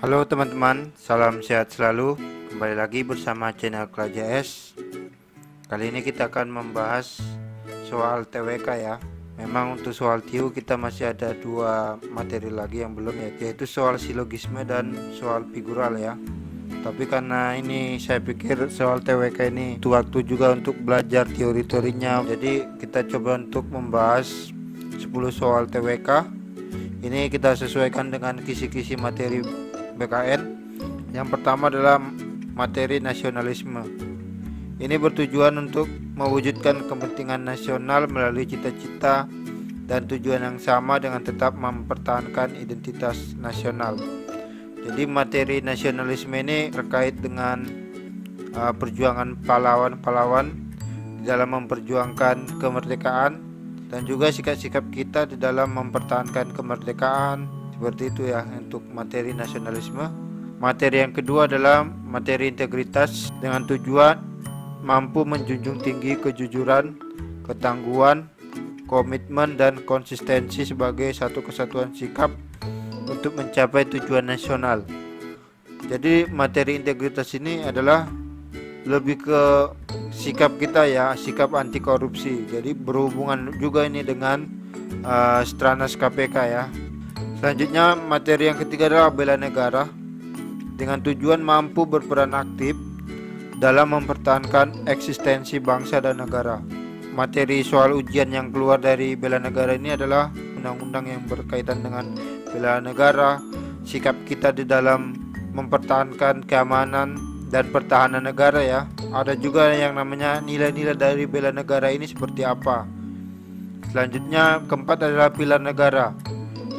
Halo teman-teman, salam sehat selalu. Kembali lagi bersama channel Klaja S. Kali ini kita akan membahas soal TWK ya. Memang untuk soal TIU kita masih ada dua materi lagi yang belum ya, yaitu soal silogisme dan soal figural ya. Tapi karena ini saya pikir soal TWK ini butuh waktu juga untuk belajar teori-teorinya. Jadi kita coba untuk membahas 10 soal TWK. Ini kita sesuaikan dengan kisi-kisi materi BKN. Yang pertama adalah materi nasionalisme. Ini bertujuan untuk mewujudkan kepentingan nasional melalui cita-cita dan tujuan yang sama dengan tetap mempertahankan identitas nasional. Jadi materi nasionalisme ini terkait dengan perjuangan pahlawan-pahlawan dalam memperjuangkan kemerdekaan dan juga sikap-sikap kita di dalam mempertahankan kemerdekaan. Seperti itu ya untuk materi nasionalisme. Materi yang kedua adalah materi integritas dengan tujuan mampu menjunjung tinggi kejujuran, ketangguhan, komitmen dan konsistensi sebagai satu kesatuan sikap untuk mencapai tujuan nasional. Jadi materi integritas ini adalah lebih ke sikap kita ya, sikap anti korupsi. Jadi berhubungan juga ini dengan Stranas KPK ya. Selanjutnya materi yang ketiga adalah bela negara dengan tujuan mampu berperan aktif dalam mempertahankan eksistensi bangsa dan negara. Materi soal ujian yang keluar dari bela negara ini adalah undang-undang yang berkaitan dengan bela negara, sikap kita di dalam mempertahankan keamanan dan pertahanan negara ya. Ada juga yang namanya nilai-nilai dari bela negara ini seperti apa. Selanjutnya keempat adalah pilar negara.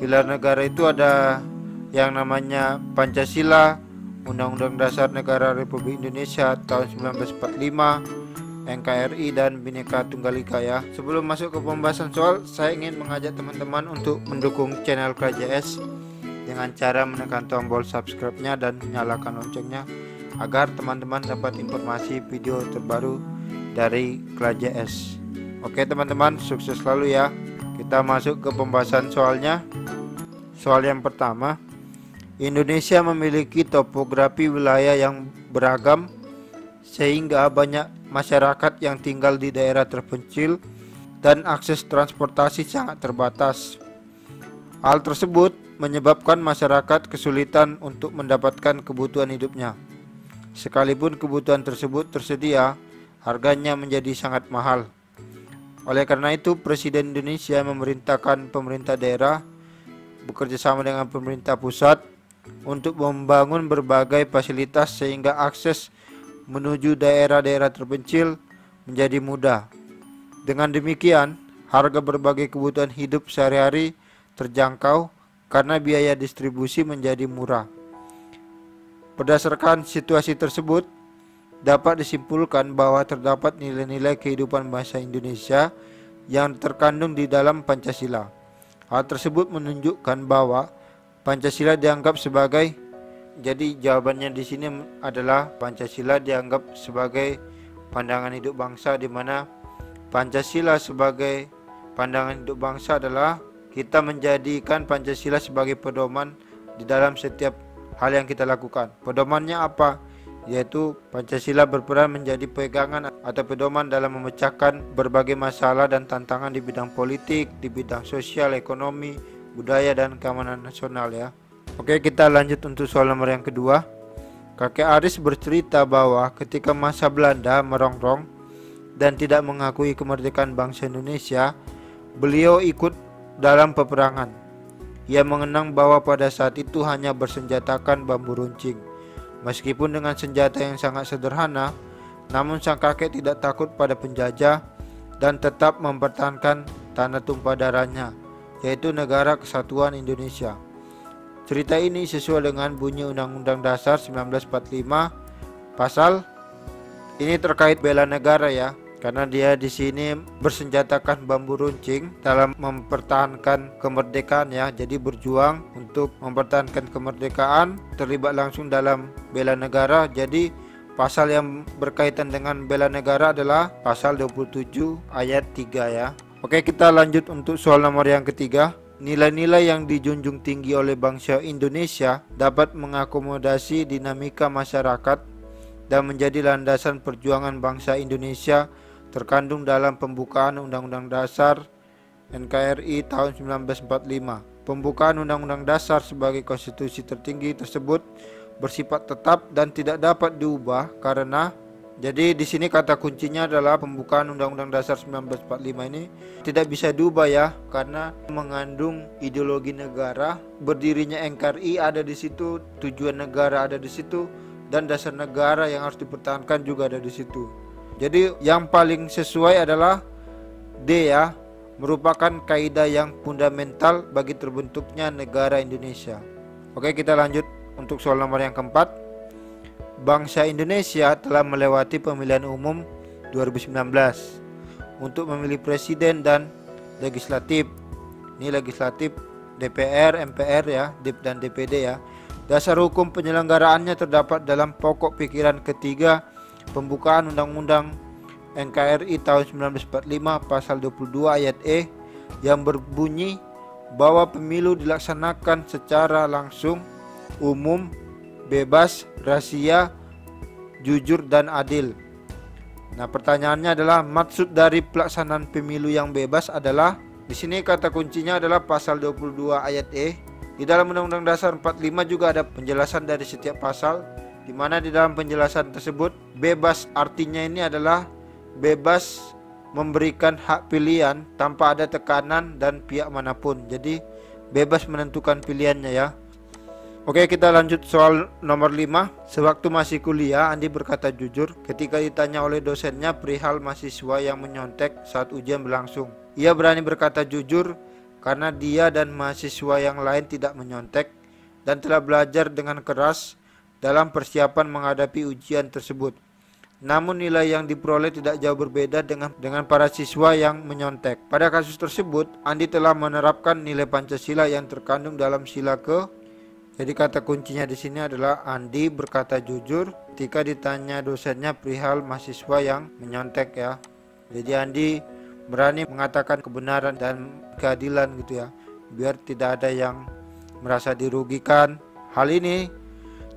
Pilar negara itu ada yang namanya Pancasila, Undang-Undang Dasar Negara Republik Indonesia tahun 1945, NKRI dan Bhinneka Tunggal Ika ya. Sebelum masuk ke pembahasan soal, saya ingin mengajak teman-teman untuk mendukung channel Klaja S dengan cara menekan tombol subscribe-nya dan nyalakan loncengnya agar teman-teman dapat informasi video terbaru dari Klaja S. Oke teman-teman, sukses selalu ya. Kita masuk ke pembahasan soalnya. Soal yang pertama, Indonesia memiliki topografi wilayah yang beragam sehingga banyak masyarakat yang tinggal di daerah terpencil dan akses transportasi sangat terbatas. Hal tersebut menyebabkan masyarakat kesulitan untuk mendapatkan kebutuhan hidupnya. Sekalipun kebutuhan tersebut tersedia, harganya menjadi sangat mahal. Oleh karena itu, Presiden Indonesia memerintahkan pemerintah daerah bekerjasama dengan pemerintah pusat untuk membangun berbagai fasilitas sehingga akses menuju daerah-daerah terpencil menjadi mudah. Dengan demikian, harga berbagai kebutuhan hidup sehari-hari terjangkau karena biaya distribusi menjadi murah. Berdasarkan situasi tersebut, dapat disimpulkan bahwa terdapat nilai-nilai kehidupan bangsa Indonesia yang terkandung di dalam Pancasila. Hal tersebut menunjukkan bahwa Pancasila dianggap sebagai, jadi jawabannya di sini adalah Pancasila dianggap sebagai pandangan hidup bangsa, di mana Pancasila sebagai pandangan hidup bangsa adalah kita menjadikan Pancasila sebagai pedoman di dalam setiap hal yang kita lakukan. Pedomannya apa? Yaitu Pancasila berperan menjadi pegangan atau pedoman dalam memecahkan berbagai masalah dan tantangan di bidang politik, di bidang sosial, ekonomi, budaya dan keamanan nasional ya. Oke, kita lanjut untuk soal nomor yang kedua. Kakek Aris bercerita bahwa ketika masa Belanda merongrong dan tidak mengakui kemerdekaan bangsa Indonesia, beliau ikut dalam peperangan. Ia mengenang bahwa pada saat itu hanya bersenjatakan bambu runcing. Meskipun dengan senjata yang sangat sederhana, namun sang kakek tidak takut pada penjajah dan tetap mempertahankan tanah tumpah darahnya, yaitu Negara Kesatuan Indonesia. Cerita ini sesuai dengan bunyi Undang-Undang Dasar 1945 pasal ini terkait bela negara ya, karena dia di sini bersenjatakan bambu runcing dalam mempertahankan kemerdekaan ya. Jadi berjuang untuk mempertahankan kemerdekaan, terlibat langsung dalam bela negara. Jadi pasal yang berkaitan dengan bela negara adalah pasal 27 ayat 3 ya. Oke, kita lanjut untuk soal nomor yang ketiga. nilai-nilai yang dijunjung tinggi oleh bangsa Indonesia dapat mengakomodasi dinamika masyarakat dan menjadi landasan perjuangan bangsa Indonesia terkandung dalam pembukaan Undang-Undang Dasar NKRI tahun 1945. Pembukaan Undang-Undang Dasar sebagai konstitusi tertinggi tersebut bersifat tetap dan tidak dapat diubah karena jadi di sini kata kuncinya adalah pembukaan Undang-Undang Dasar 1945 ini tidak bisa diubah ya, karena mengandung ideologi negara. Berdirinya NKRI ada di situ, tujuan negara ada di situ, dan dasar negara yang harus dipertahankan juga ada di situ. Jadi yang paling sesuai adalah D ya, merupakan kaidah yang fundamental bagi terbentuknya negara Indonesia. Oke, kita lanjut untuk soal nomor yang keempat. Bangsa Indonesia telah melewati pemilihan umum 2019 untuk memilih presiden dan legislatif. Ini legislatif DPR, MPR ya, DIP dan DPD ya. Dasar hukum penyelenggaraannya terdapat dalam pokok pikiran ketiga pembukaan Undang-Undang NKRI tahun 1945 pasal 22 ayat E yang berbunyi bahwa pemilu dilaksanakan secara langsung, umum, bebas, rahasia, jujur dan adil. Nah, pertanyaannya adalah maksud dari pelaksanaan pemilu yang bebas adalah, di sini kata kuncinya adalah pasal 22 ayat E. Di dalam Undang-Undang Dasar 45 juga ada penjelasan dari setiap pasal, di mana di dalam penjelasan tersebut bebas artinya ini adalah bebas memberikan hak pilihan tanpa ada tekanan dan pihak manapun. Jadi bebas menentukan pilihannya ya. Oke, kita lanjut soal nomor 5. Sewaktu masih kuliah, Andi berkata jujur ketika ditanya oleh dosennya perihal mahasiswa yang menyontek saat ujian berlangsung. Ia berani berkata jujur karena dia dan mahasiswa yang lain tidak menyontek dan telah belajar dengan keras dalam persiapan menghadapi ujian tersebut. Namun nilai yang diperoleh tidak jauh berbeda dengan para siswa yang menyontek. Pada kasus tersebut, Andi telah menerapkan nilai Pancasila yang terkandung dalam sila ke. Jadi kata kuncinya di sini adalah Andi berkata jujur ketika ditanya dosennya perihal mahasiswa yang menyontek ya. Jadi Andi berani mengatakan kebenaran dan keadilan gitu ya, biar tidak ada yang merasa dirugikan. Hal ini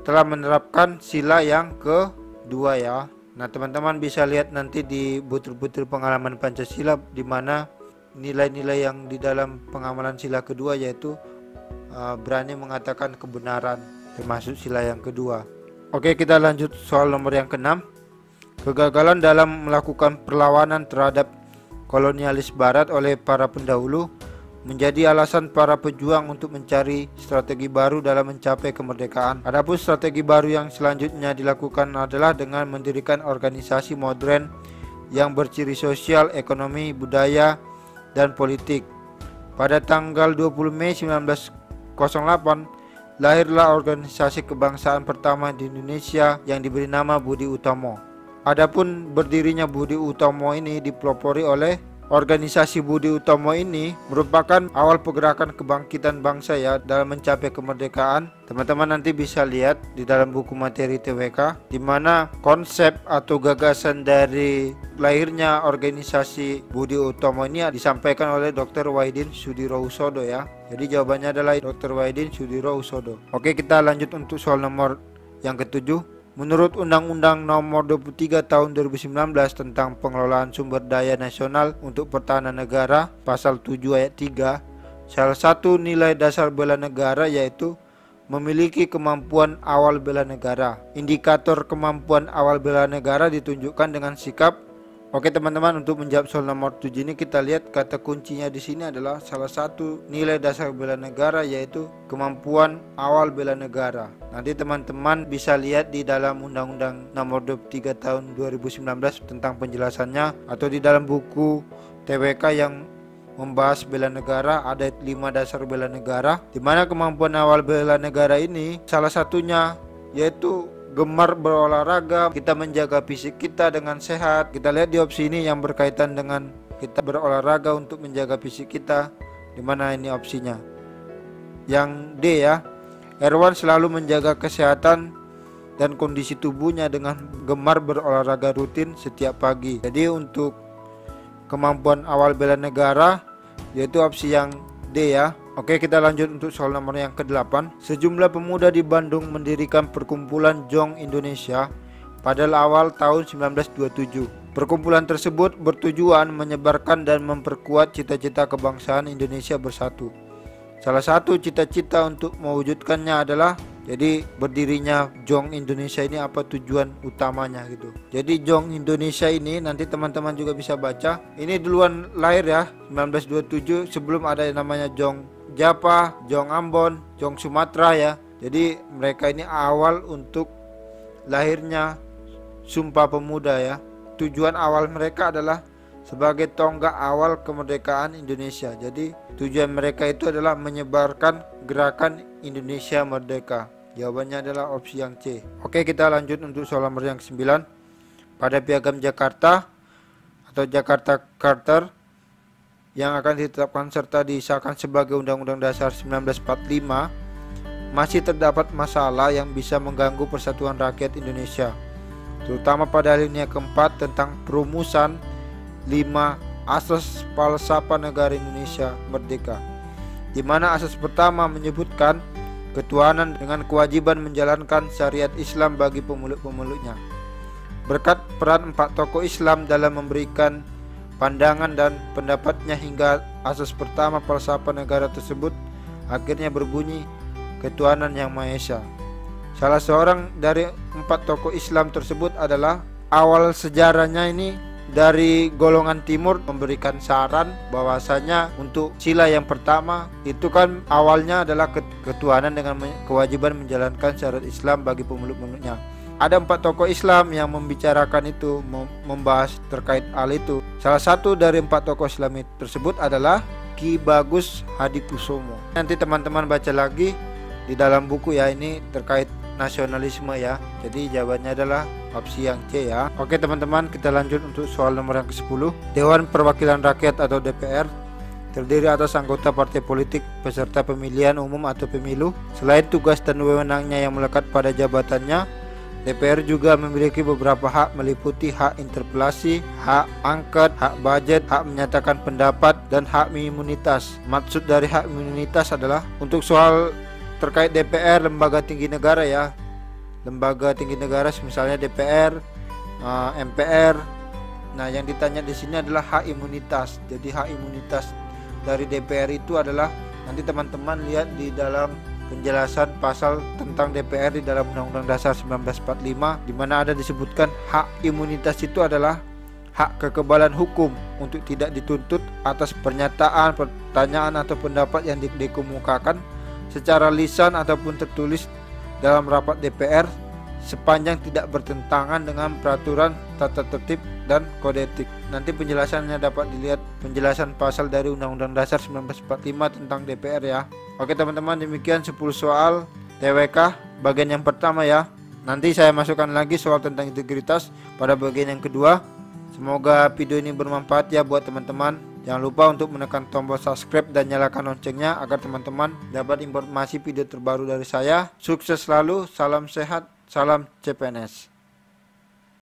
telah menerapkan sila yang kedua ya. Nah, teman-teman bisa lihat nanti di butir-butir pengalaman Pancasila di mana nilai-nilai yang di dalam pengamalan sila kedua yaitu berani mengatakan kebenaran, termasuk sila yang kedua. Oke, kita lanjut soal nomor yang ke-6. Kegagalan dalam melakukan perlawanan terhadap kolonialis barat oleh para pendahulu menjadi alasan para pejuang untuk mencari strategi baru dalam mencapai kemerdekaan. Adapun strategi baru yang selanjutnya dilakukan adalah dengan mendirikan organisasi modern yang berciri sosial, ekonomi, budaya, dan politik. Pada tanggal 20 Mei 1908 lahirlah organisasi kebangsaan pertama di Indonesia yang diberi nama Budi Utomo. Adapun berdirinya Budi Utomo ini dipelopori oleh organisasi Budi Utomo ini merupakan awal pergerakan kebangkitan bangsa ya dalam mencapai kemerdekaan. Teman-teman nanti bisa lihat di dalam buku materi TWK di mana konsep atau gagasan dari lahirnya organisasi Budi Utomo ini disampaikan oleh Dr. Wahidin Sudirohusodo ya. Jadi jawabannya adalah Dr. Wahidin Sudirohusodo. Oke, kita lanjut untuk soal nomor yang ke-7. Menurut Undang-Undang Nomor 23 Tahun 2019 tentang Pengelolaan Sumber Daya Nasional untuk Pertahanan Negara, Pasal 7 ayat 3, salah satu nilai dasar bela negara yaitu memiliki kemampuan awal bela negara. Indikator kemampuan awal bela negara ditunjukkan dengan sikap. Oke teman-teman, untuk menjawab soal nomor 7 ini kita lihat kata kuncinya di sini adalah salah satu nilai dasar bela negara yaitu kemampuan awal bela negara. Nanti teman-teman bisa lihat di dalam Undang-Undang Nomor 23 Tahun 2019 tentang penjelasannya, atau di dalam buku TWK yang membahas bela negara, ada 5 dasar bela negara, di mana kemampuan awal bela negara ini salah satunya yaitu gemar berolahraga, kita menjaga fisik kita dengan sehat. Kita lihat di opsi ini yang berkaitan dengan kita berolahraga untuk menjaga fisik kita, di mana ini opsinya. Yang D ya, Erwan selalu menjaga kesehatan dan kondisi tubuhnya dengan gemar berolahraga rutin setiap pagi. Jadi untuk kemampuan awal bela negara yaitu opsi yang D ya. Oke, kita lanjut untuk soal nomor yang ke-8. Sejumlah pemuda di Bandung mendirikan perkumpulan Jong Indonesia pada awal tahun 1927. Perkumpulan tersebut bertujuan menyebarkan dan memperkuat cita-cita kebangsaan Indonesia bersatu. Salah satu cita-cita untuk mewujudkannya adalah jadi berdirinya Jong Indonesia ini apa tujuan utamanya gitu. Jadi Jong Indonesia ini nanti teman-teman juga bisa baca. Ini duluan lahir ya 1927 sebelum ada yang namanya Jong Japa, Jong Ambon, Jong Sumatera ya. Jadi mereka ini awal untuk lahirnya Sumpah Pemuda ya. Tujuan awal mereka adalah sebagai tonggak awal kemerdekaan Indonesia. Jadi tujuan mereka itu adalah menyebarkan gerakan Indonesia Merdeka. Jawabannya adalah opsi yang C. Oke, kita lanjut untuk soal nomor yang ke-9. Pada Piagam Jakarta atau Jakarta Charter yang akan ditetapkan serta disahkan sebagai Undang-Undang Dasar 1945, masih terdapat masalah yang bisa mengganggu persatuan rakyat Indonesia, terutama pada alinea keempat tentang perumusan 5 asas falsafah negara Indonesia Merdeka, di mana asas pertama menyebutkan ketuhanan dengan kewajiban menjalankan syariat Islam bagi pemeluk-pemeluknya. Berkat peran 4 tokoh Islam dalam memberikan pandangan dan pendapatnya hingga asas pertama falsafah negara tersebut akhirnya berbunyi ketuhanan yang Maha Esa. Salah seorang dari 4 tokoh Islam tersebut adalah awal sejarahnya ini dari golongan timur memberikan saran bahwasanya untuk sila yang pertama itu kan awalnya adalah ketuhanan dengan kewajiban menjalankan syariat Islam bagi pemeluk-pemeluknya. Ada 4 tokoh Islam yang membicarakan itu, membahas terkait hal itu. Salah satu dari 4 tokoh Islam tersebut adalah Ki Bagus Hadikusumo. Nanti teman-teman baca lagi di dalam buku ya, ini terkait nasionalisme ya. Jadi jawabannya adalah opsi yang C ya. Oke teman-teman, kita lanjut untuk soal nomor yang ke-10. Dewan Perwakilan Rakyat atau DPR terdiri atas anggota partai politik peserta pemilihan umum atau pemilu. Selain tugas dan wewenangnya yang melekat pada jabatannya, DPR juga memiliki beberapa hak meliputi hak interpelasi, hak angket, hak budget, hak menyatakan pendapat, dan hak imunitas. Maksud dari hak imunitas adalah untuk soal terkait DPR, lembaga tinggi negara ya. Lembaga tinggi negara misalnya DPR, MPR. Nah, yang ditanya di sini adalah hak imunitas. Jadi hak imunitas dari DPR itu adalah nanti teman-teman lihat di dalam penjelasan pasal tentang DPR di dalam Undang-Undang Dasar 1945, di mana ada disebutkan hak imunitas itu adalah hak kekebalan hukum untuk tidak dituntut atas pernyataan, pertanyaan atau pendapat yang dikemukakan secara lisan ataupun tertulis dalam rapat DPR sepanjang tidak bertentangan dengan peraturan tata tertib dan kode etik. Nanti penjelasannya dapat dilihat penjelasan pasal dari Undang-Undang Dasar 1945 tentang DPR ya. Oke teman-teman, demikian 10 soal TWK bagian yang pertama ya. Nanti saya masukkan lagi soal tentang integritas pada bagian yang kedua. Semoga video ini bermanfaat ya buat teman-teman. Jangan lupa untuk menekan tombol subscribe dan nyalakan loncengnya agar teman-teman dapat informasi video terbaru dari saya. Sukses selalu, salam sehat, salam CPNS.